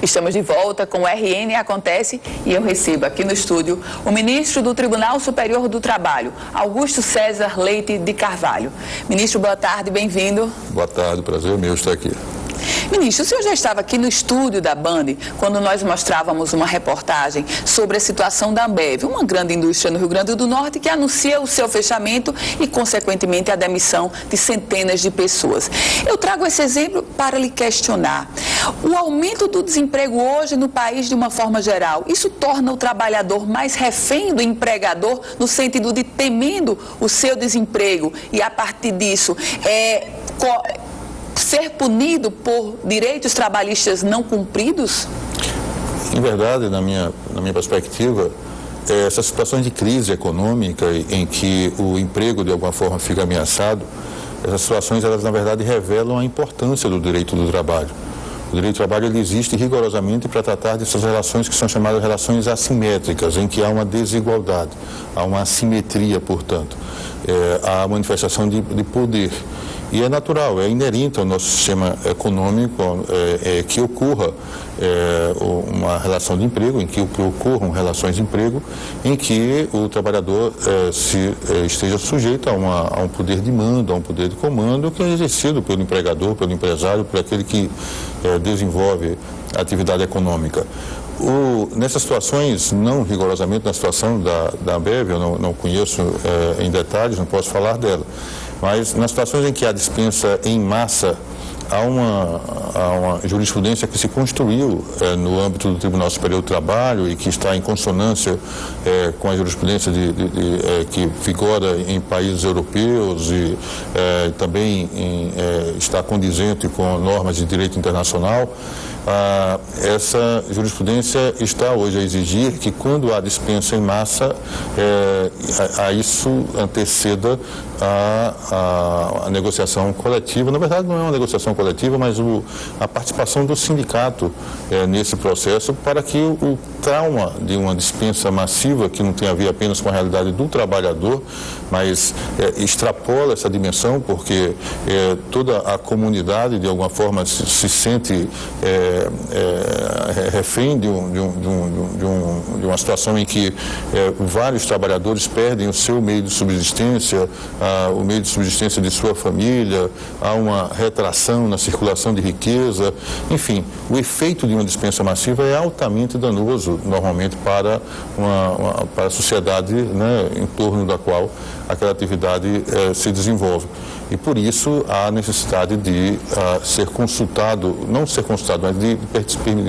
Estamos de volta com o RN Acontece e eu recebo aqui no estúdio o ministro do Tribunal Superior do Trabalho, Augusto César Leite de Carvalho. Ministro, boa tarde, bem-vindo. Boa tarde, prazer meu estar aqui. Ministro, o senhor já estava aqui no estúdio da Band quando nós mostrávamos uma reportagem sobre a situação da Ambev, uma grande indústria no Rio Grande do Norte que anuncia o seu fechamento e, consequentemente, a demissão de centenas de pessoas. Eu trago esse exemplo para lhe questionar. O aumento do desemprego hoje no país, de uma forma geral, isso torna o trabalhador mais refém do empregador, no sentido de temendo o seu desemprego e, a partir disso, ser punido por direitos trabalhistas não cumpridos? Em verdade, na minha perspectiva, essas situações de crise econômica em que o emprego de alguma forma fica ameaçado, essas situações, elas na verdade revelam a importância do direito do trabalho. O direito do trabalho, ele existe rigorosamente para tratar dessas relações que são chamadas relações assimétricas, em que há uma desigualdade, há uma assimetria, portanto, há manifestação de poder. E é natural, é inerente ao nosso sistema econômico que ocorra uma relação de emprego, em que ocorram relações de emprego, em que o trabalhador esteja sujeito a um poder de mando, a um poder de comando que é exercido pelo empregador, pelo empresário, por aquele que desenvolve a atividade econômica. Nessas situações, não rigorosamente na situação da Ambev, eu não conheço em detalhes, não posso falar dela, mas nas situações em que há dispensa em massa, há uma jurisprudência que se construiu no âmbito do Tribunal Superior do Trabalho e que está em consonância com a jurisprudência que vigora em países europeus e também está condizente com normas de direito internacional. Essa jurisprudência está hoje a exigir que, quando há dispensa em massa, a isso anteceda a negociação coletiva. Na verdade, não é uma negociação coletiva, mas a participação do sindicato nesse processo, para que o trauma de uma dispensa massiva, que não tem a ver apenas com a realidade do trabalhador, mas extrapola essa dimensão, porque toda a comunidade, de alguma forma, se sente refém de uma situação em que vários trabalhadores perdem o seu meio de subsistência, o meio de subsistência de sua família, há uma retração na circulação de riqueza, enfim, o efeito de uma dispensa massiva é altamente danoso, normalmente, para a sociedade, né, em torno da qual aquela atividade se desenvolve. E por isso há necessidade de ser consultado, não ser consultado, mas de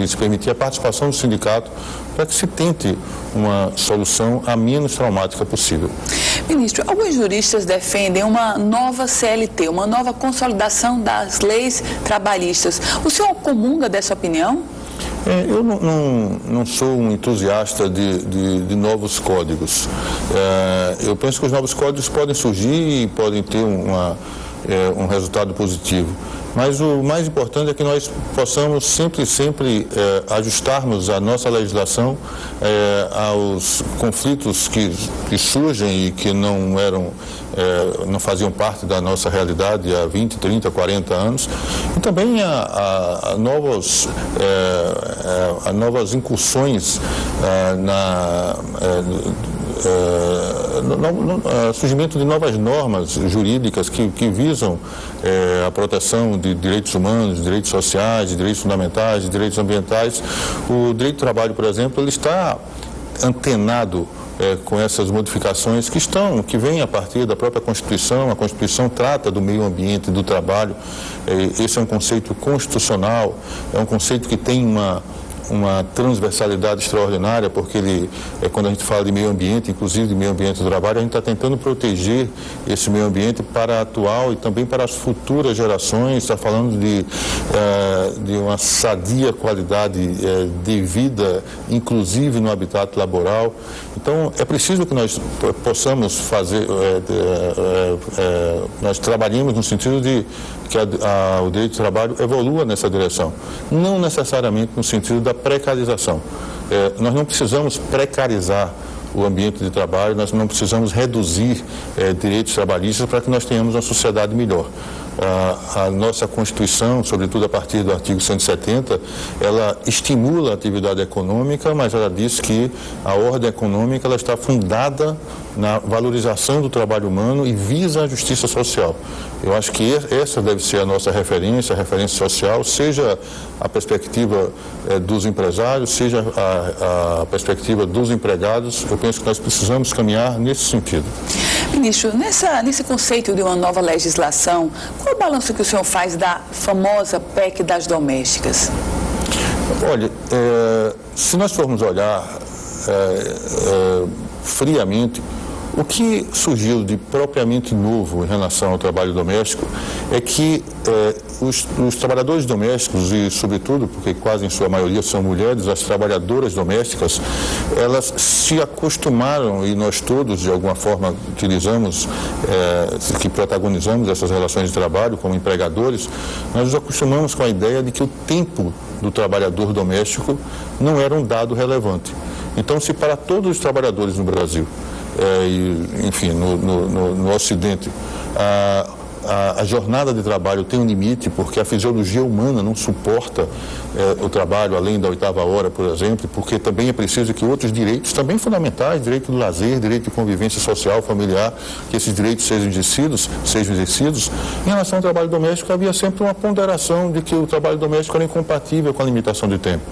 se permitir a participação do sindicato para que se tente uma solução a menos traumática possível. Ministro, alguns juristas defendem uma nova CLT, uma nova consolidação das leis trabalhistas. O senhor comunga dessa opinião? Eu não sou um entusiasta de novos códigos. Eu penso que os novos códigos podem surgir e podem ter um resultado positivo. Mas o mais importante é que nós possamos sempre ajustarmos a nossa legislação aos conflitos que surgem e que não faziam parte da nossa realidade há 20, 30, 40 anos, e também a novas incursões surgimento de novas normas jurídicas que visam a proteção de direitos humanos, de direitos sociais, de direitos fundamentais, de direitos ambientais. O direito do trabalho, por exemplo, ele está antenado com essas modificações que vêm a partir da própria Constituição. A Constituição trata do meio ambiente, do trabalho. Esse é um conceito constitucional, é um conceito que tem uma transversalidade extraordinária, porque quando a gente fala de meio ambiente, inclusive de meio ambiente do trabalho, a gente está tentando proteger esse meio ambiente para a atual e também para as futuras gerações. Está falando de uma sadia qualidade de vida, inclusive no habitat laboral. Então, é preciso que nós possamos fazer, nós trabalhemos no sentido de que o direito do trabalho evolua nessa direção, não necessariamente no sentido da precarização. Nós não precisamos precarizar o ambiente de trabalho, nós não precisamos reduzir direitos trabalhistas para que nós tenhamos uma sociedade melhor. A nossa Constituição, sobretudo a partir do artigo 170, ela estimula a atividade econômica, mas ela diz que a ordem econômica ela está fundada na valorização do trabalho humano e visa a justiça social. Eu acho que essa deve ser a nossa referência, a referência social, seja a perspectiva dos empresários, seja a perspectiva dos empregados. Eu penso que nós precisamos caminhar nesse sentido. Ministro, nesse conceito de uma nova legislação, qual o balanço que o senhor faz da famosa PEC das domésticas? Olha, se nós formos olhar friamente, o que surgiu de propriamente novo em relação ao trabalho doméstico é que os trabalhadores domésticos, e sobretudo, porque quase em sua maioria são mulheres, as trabalhadoras domésticas, elas se acostumaram, e nós todos de alguma forma utilizamos, que protagonizamos essas relações de trabalho como empregadores, nós nos acostumamos com a ideia de que o tempo do trabalhador doméstico não era um dado relevante. Então, se para todos os trabalhadores no Brasil, enfim, no Ocidente, a jornada de trabalho tem um limite, porque a fisiologia humana não suporta o trabalho além da 8ª hora, por exemplo, porque também é preciso que outros direitos, também fundamentais, direito do lazer, direito de convivência social, familiar, que esses direitos sejam exercidos. Em relação ao trabalho doméstico, havia sempre uma ponderação de que o trabalho doméstico era incompatível com a limitação de tempo.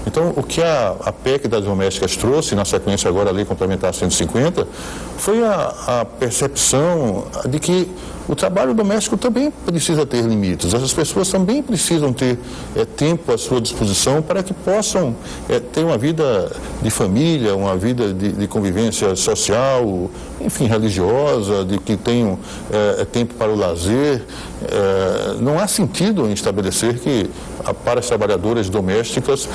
Então, o que a PEC das domésticas trouxe, na sequência agora a Lei Complementar 150, foi a percepção de que o trabalho doméstico também precisa ter limites. Essas pessoas também precisam ter tempo à sua disposição para que possam ter uma vida de família, uma vida de convivência social, enfim, religiosa, de que tenham tempo para o lazer. Não há sentido em estabelecer que para as trabalhadoras domésticas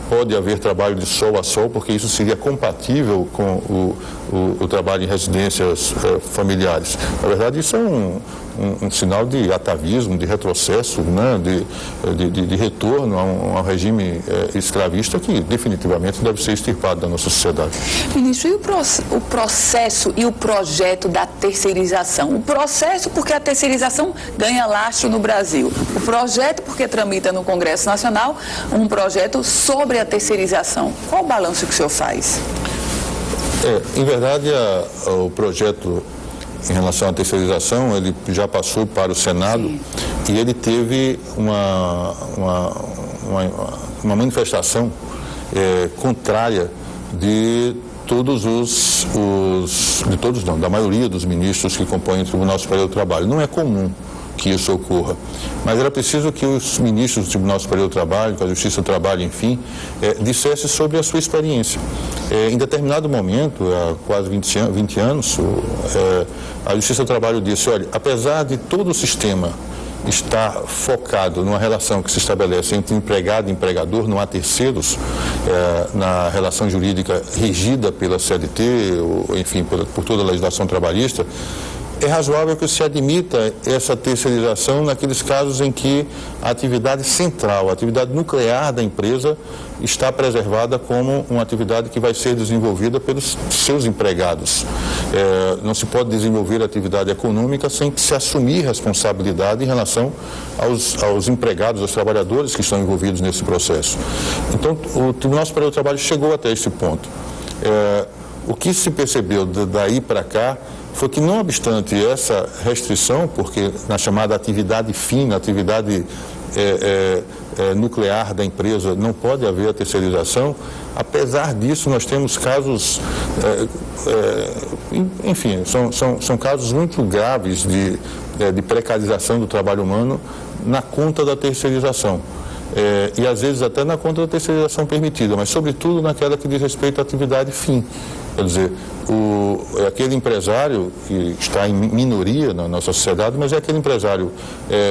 pode haver trabalho de sol a sol, porque isso seria compatível com o trabalho em residências familiares. Na verdade, isso é um sinal de atavismo, de retrocesso, né, de retorno a um regime escravista que definitivamente deve ser extirpado da nossa sociedade. Ministro, e o processo e o projeto da terceirização? O processo porque a terceirização ganha lastro no Brasil. O projeto porque tramita no Congresso Nacional um projeto sobre a terceirização. Qual o balanço que o senhor faz? Em verdade, o projeto em relação à terceirização, ele já passou para o Senado. Sim. E ele teve uma manifestação contrária de da maioria dos ministros que compõem o Tribunal Superior do Trabalho. Não é comum que isso ocorra, mas era preciso que os ministros do Tribunal Superior do Trabalho, que a Justiça do Trabalho, enfim, dissessem sobre a sua experiência. Em determinado momento, há quase 20 anos, a Justiça do Trabalho disse, olha, apesar de todo o sistema estar focado numa relação que se estabelece entre empregado e empregador, não há terceiros na relação jurídica regida pela CLT, ou, enfim, por toda a legislação trabalhista, é razoável que se admita essa terceirização naqueles casos em que a atividade central, a atividade nuclear da empresa está preservada como uma atividade que vai ser desenvolvida pelos seus empregados. Não se pode desenvolver atividade econômica sem se assumir responsabilidade em relação aos empregados, aos trabalhadores que estão envolvidos nesse processo. Então, o Tribunal Superior do Trabalho chegou até esse ponto. O que se percebeu daí para cá foi que, não obstante essa restrição, porque na chamada atividade fina, atividade nuclear da empresa, não pode haver a terceirização, apesar disso nós temos casos, enfim, são casos muito graves de precarização do trabalho humano na conta da terceirização. E às vezes até na conta da terceirização permitida, mas sobretudo naquela que diz respeito à atividade fim. Quer dizer, aquele empresário que está em minoria na nossa sociedade, mas é aquele empresário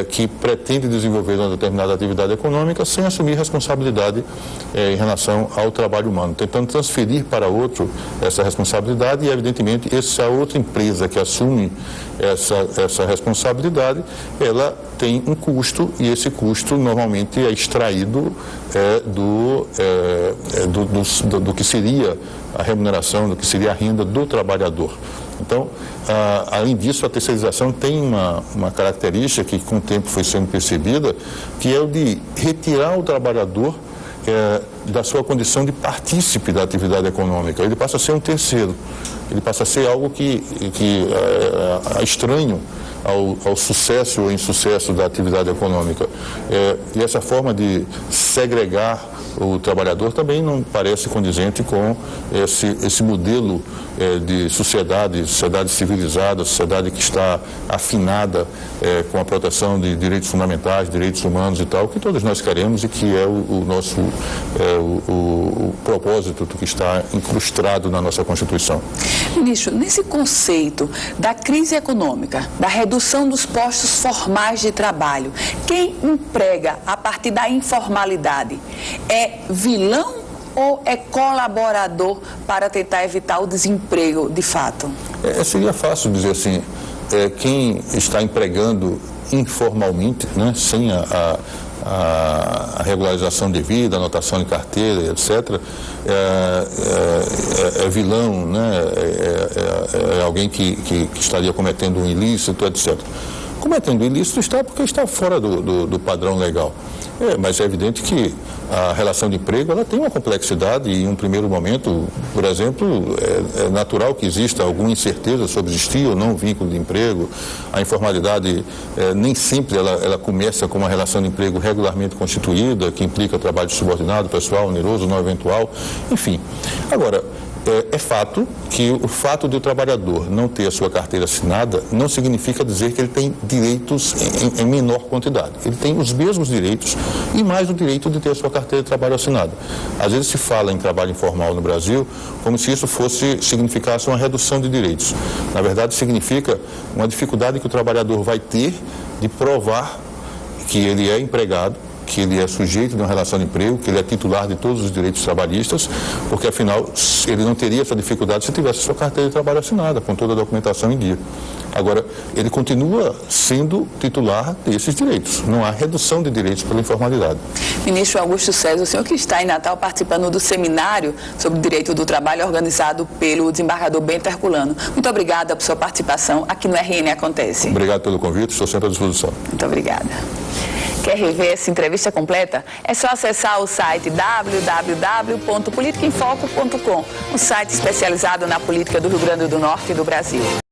que pretende desenvolver uma determinada atividade econômica sem assumir responsabilidade em relação ao trabalho humano, tentando transferir para outro essa responsabilidade e, evidentemente, essa outra empresa que assume essa responsabilidade, ela tem um custo e esse custo normalmente é extraído do que seria a remuneração, do que seria a renda do trabalhador. Então, além disso, a terceirização tem uma característica que com o tempo foi sendo percebida, que é o de retirar o trabalhador da sua condição de partícipe da atividade econômica. Ele passa a ser um terceiro, ele passa a ser algo que é estranho ao sucesso ou insucesso da atividade econômica. E essa forma de segregar o trabalhador também não parece condizente com esse modelo de sociedade civilizada, sociedade que está afinada com a proteção de direitos fundamentais, direitos humanos e tal, que todos nós queremos e que é o nosso o propósito do que está incrustado na nossa Constituição. Ministro, nesse conceito da crise econômica, da redução dos postos formais de trabalho, quem emprega a partir da informalidade é vilão ou é colaborador para tentar evitar o desemprego de fato? Seria fácil dizer assim, quem está empregando informalmente, né, sem a regularização devida, anotação de carteira, etc., é vilão, né, é alguém que estaria cometendo um ilícito, etc. Cometendo ilícito está porque está fora do padrão legal. Mas é evidente que a relação de emprego ela tem uma complexidade e em um primeiro momento, por exemplo, é natural que exista alguma incerteza sobre existir ou não um vínculo de emprego. A informalidade nem sempre ela começa com uma relação de emprego regularmente constituída, que implica trabalho subordinado, pessoal, oneroso, não eventual, enfim. Agora, é fato que o fato de o trabalhador não ter a sua carteira assinada não significa dizer que ele tem direitos em menor quantidade. Ele tem os mesmos direitos e mais o direito de ter a sua carteira de trabalho assinada. Às vezes se fala em trabalho informal no Brasil como se isso significasse uma redução de direitos. Na verdade, significa uma dificuldade que o trabalhador vai ter de provar que ele é empregado, que ele é sujeito de uma relação de emprego, que ele é titular de todos os direitos trabalhistas, porque afinal ele não teria essa dificuldade se tivesse sua carteira de trabalho assinada, com toda a documentação em dia. Agora, ele continua sendo titular desses direitos. Não há redução de direitos pela informalidade. Ministro Augusto César, o senhor que está em Natal participando do seminário sobre o direito do trabalho organizado pelo desembargador Bento Herculano. Muito obrigada por sua participação aqui no RN Acontece. Obrigado pelo convite, estou sempre à disposição. Muito obrigada. Quer rever essa entrevista completa? É só acessar o site www.politicaemfoco.com, um site especializado na política do Rio Grande do Norte e do Brasil.